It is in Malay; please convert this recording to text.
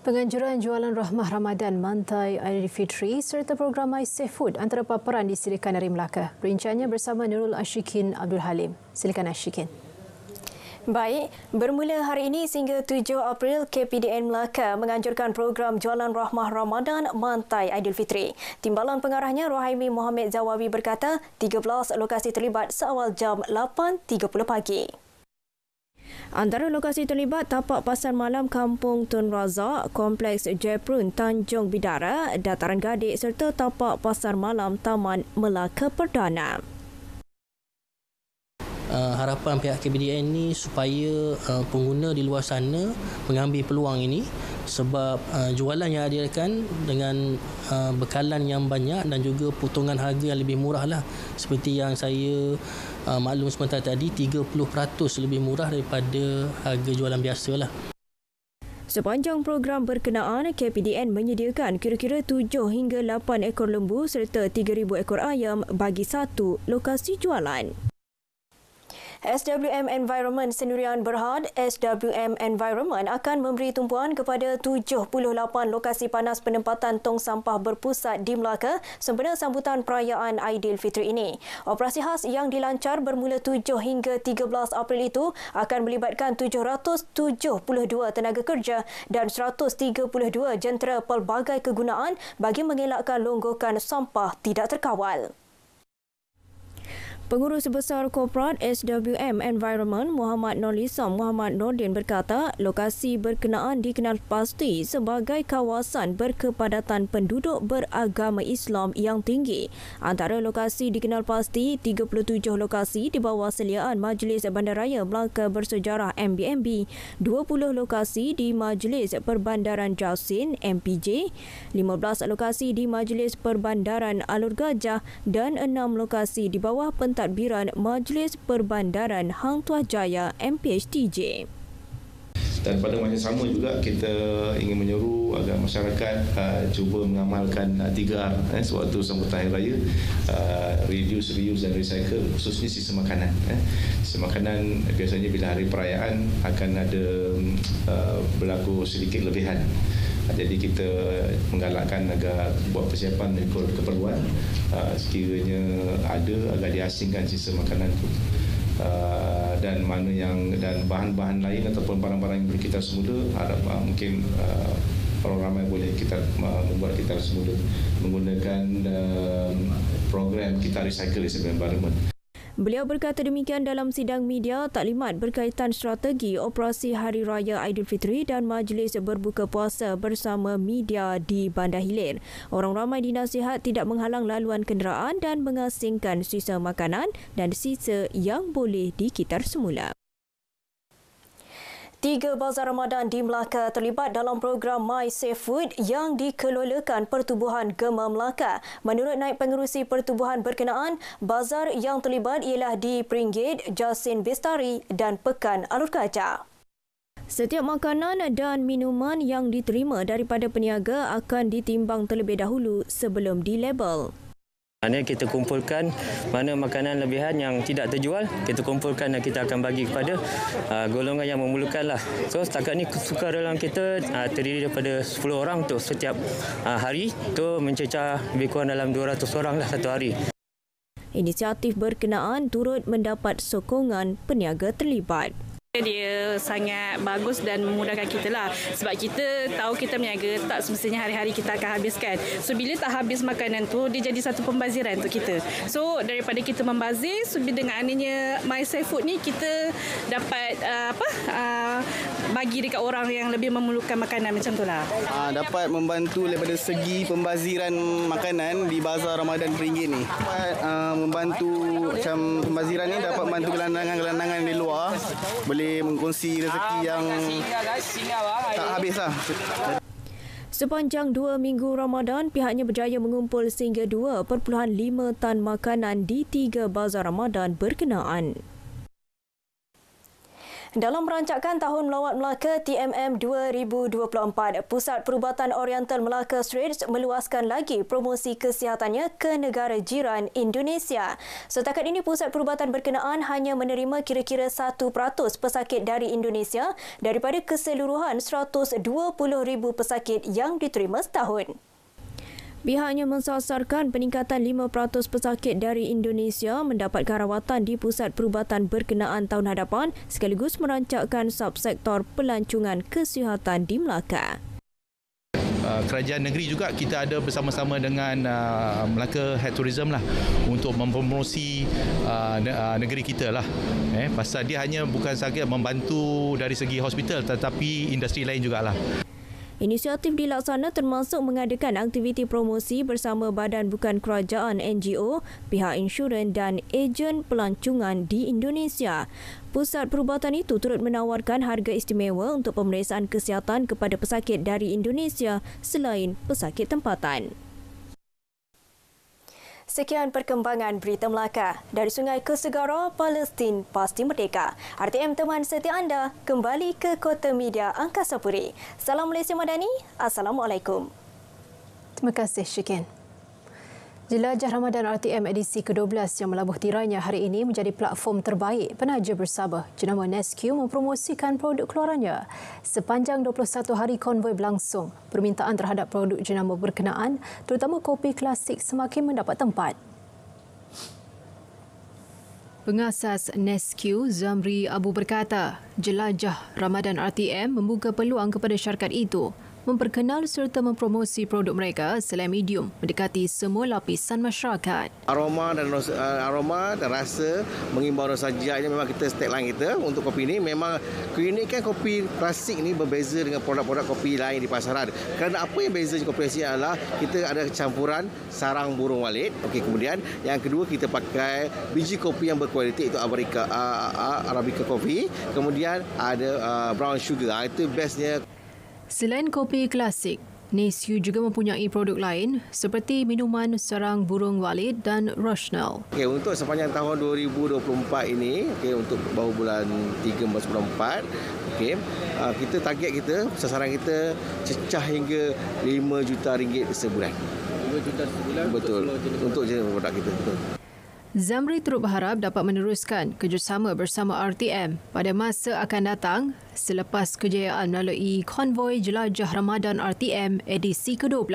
Penganjuran jualan rahmah Ramadan Mantai Aidilfitri serta program MySafe antara paparan disediakan dari Melaka. Perinciannya bersama Nurul Ashikin Abdul Halim. Silakan Ashikin. Baik, bermula hari ini sehingga 7 April, KPDN Melaka menganjurkan program jualan rahmah Ramadan Mantai Aidilfitri. Timbalan pengarahnya Rohaimi Mohamed Zawawi berkata 13 lokasi terlibat seawal jam 8.30 pagi. Antara lokasi terlibat tapak pasar malam Kampung Tun Razak, Kompleks Jeprun Tanjung Bidara, Dataran Gadik serta tapak pasar malam Taman Melaka Perdana. Harapan pihak KPDN ni supaya pengguna di luar sana mengambil peluang ini sebab jualan yang diadakan dengan bekalan yang banyak dan juga potongan harga yang lebih murah lah. Seperti yang saya maklum sebentar tadi, 30% lebih murah daripada harga jualan biasa lah. Sepanjang program berkenaan, KPDN menyediakan kira-kira 7 hingga 8 ekor lembu serta 3,000 ekor ayam bagi satu lokasi jualan. SWM Environment Sendirian Berhad, SWM Environment akan memberi tumpuan kepada 78 lokasi panas penempatan tong sampah berpusat di Melaka sempena sambutan perayaan Aidilfitri ini. Operasi khas yang dilancar bermula 7 hingga 13 April itu akan melibatkan 772 tenaga kerja dan 132 jentera pelbagai kegunaan bagi mengelakkan longgokan sampah tidak terkawal. Pengurus Besar Korporat SWM Environment Muhammad Nolisam Muhammad Nordin berkata lokasi berkenaan dikenal pasti sebagai kawasan berkepadatan penduduk beragama Islam yang tinggi. Antara lokasi dikenal pasti 37 lokasi di bawah seliaan Majlis Bandaraya Melaka Bersejarah MBMB, 20 lokasi di Majlis Perbandaran Jasin MPJ, 15 lokasi di Majlis Perbandaran Alur Gajah dan 6 lokasi di bawah pentadbiran Majlis Perbandaran Hang Tuah Jaya MPHTJ. Dan pada masa sama juga kita ingin menyuruh agar masyarakat cuba mengamalkan 3R sewaktu sambutan Hari Raya, reduce, reuse dan recycle, khususnya sistem makanan. Sistem makanan biasanya bila hari perayaan akan ada berlaku sedikit lebihan. Jadi kita menggalakkan agar buat persiapan ikut keperluan, sekiranya ada agar diasingkan sistem makanan itu. Dan bahan-bahan lain ataupun barang-barang yang berkitar semula, harap mungkin orang ramai boleh kita membuat kitar semula menggunakan program kita recycle SWM Environment. Beliau berkata demikian dalam sidang media taklimat berkaitan strategi operasi Hari Raya Aidilfitri dan Majlis Berbuka Puasa bersama media di Bandar Hilir. Orang ramai dinasihat tidak menghalang laluan kenderaan dan mengasingkan sisa makanan dan sisa yang boleh dikitar semula. 3 bazar Ramadan di Melaka terlibat dalam program MySafe yang dikelolakan Pertubuhan Gema Melaka. Menurut Naib Pengerusi Pertubuhan berkenaan, bazar yang terlibat ialah di Pringgit, Jasin Bestari dan Pekan Alur Gajah. Setiap makanan dan minuman yang diterima daripada peniaga akan ditimbang terlebih dahulu sebelum dilabel. Kita kumpulkan mana makanan lebihan yang tidak terjual, kita kumpulkan dan kita akan bagi kepada golongan yang memerlukanlah. So setakat ni sukarelawan kita terdiri daripada 10 orang untuk setiap hari, tu mencecah lebih kurang dalam 200 orang lah satu hari. Inisiatif berkenaan turut mendapat sokongan peniaga terlibat. Dia sangat bagus dan memudahkan kita lah. Sebab kita tahu kita berniaga, tak semestinya hari-hari kita akan habiskan. So, bila tak habis makanan tu, dia jadi satu pembaziran untuk kita. So, daripada kita membazir, so, dengan adanya MySafe ni, kita dapat bagi dekat orang yang lebih memerlukan makanan macam tu lah. Dapat membantu daripada segi pembaziran makanan di Bazar Ramadan Peringgit ni. Dapat membantu macam pembaziran ni, dapat membantu gelandangan-gelandangan di luar. Boleh mengkongsi rezeki yang tak habis lah. Sepanjang 2 minggu Ramadan, pihaknya berjaya mengumpul sehingga 2.5 tan makanan di 3 bazar Ramadan berkenaan. Dalam merancakan Tahun Melawat Melaka TMM 2024, Pusat Perubatan Oriental Melaka Straits meluaskan lagi promosi kesihatannya ke negara jiran Indonesia. Setakat ini, Pusat Perubatan berkenaan hanya menerima kira-kira 1% pesakit dari Indonesia daripada keseluruhan 120,000 pesakit yang diterima setahun. Pihaknya mensasarkan peningkatan 5% pesakit dari Indonesia mendapatkan rawatan di pusat perubatan berkenaan tahun hadapan sekaligus merancangkan subsektor pelancongan kesihatan di Melaka. Kerajaan negeri juga kita ada bersama-sama dengan Melaka Health Tourism lah untuk mempromosi negeri kita lah. Pasal dia hanya bukan sahaja membantu dari segi hospital tetapi industri lain jugalah. Inisiatif dilaksana termasuk mengadakan aktiviti promosi bersama badan bukan kerajaan NGO, pihak insurans dan ejen pelancongan di Indonesia. Pusat perubatan itu turut menawarkan harga istimewa untuk pemeriksaan kesihatan kepada pesakit dari Indonesia selain pesakit tempatan. Sekian perkembangan berita Melaka. Dari Sungai ke Segara, Palestin pasti merdeka. RTM teman setia anda kembali ke Kota Media Angkasa Puri. Salam Malaysia Madani. Assalamualaikum. Terima kasih, Syikin. Jelajah Ramadan RTM edisi ke-12 yang melabuh tirainya hari ini menjadi platform terbaik penaja bersama jenama Nesque mempromosikan produk keluarannya. Sepanjang 21 hari konvoi berlangsung, permintaan terhadap produk jenama berkenaan, terutama kopi klasik, semakin mendapat tempat. Pengasas Nesque, Zamri Abu berkata, Jelajah Ramadan RTM membuka peluang kepada syarikat itu memperkenal serta mempromosi produk mereka selain medium mendekati semua lapisan masyarakat. Aroma dan rasa mengimbau nostalgia ini memang kita tagline kita untuk kopi ini. Memang keunikan kopi klasik ini berbeza dengan produk-produk kopi lain di pasaran. Kerana apa yang beza kopi klasik adalah kita ada campuran sarang burung walet. Okey, kemudian yang kedua kita pakai biji kopi yang berkualiti itu Arabica coffee. Kemudian ada brown sugar. Itu bestnya. Selain kopi klasik, Nesque juga mempunyai produk lain seperti minuman sarang burung walet dan Rochnell. Okay, untuk sepanjang tahun 2024 ini, untuk baru bulan 3 bulan 4, kita target kita, sasaran kita cecah hingga RM5 juta sebulan. RM5 juta sebulan? Betul, untuk jenis produk kita. Betul. Zamri turut berharap dapat meneruskan kerjasama bersama RTM pada masa akan datang selepas kejayaan melalui konvoi Jelajah Ramadan RTM edisi ke-12.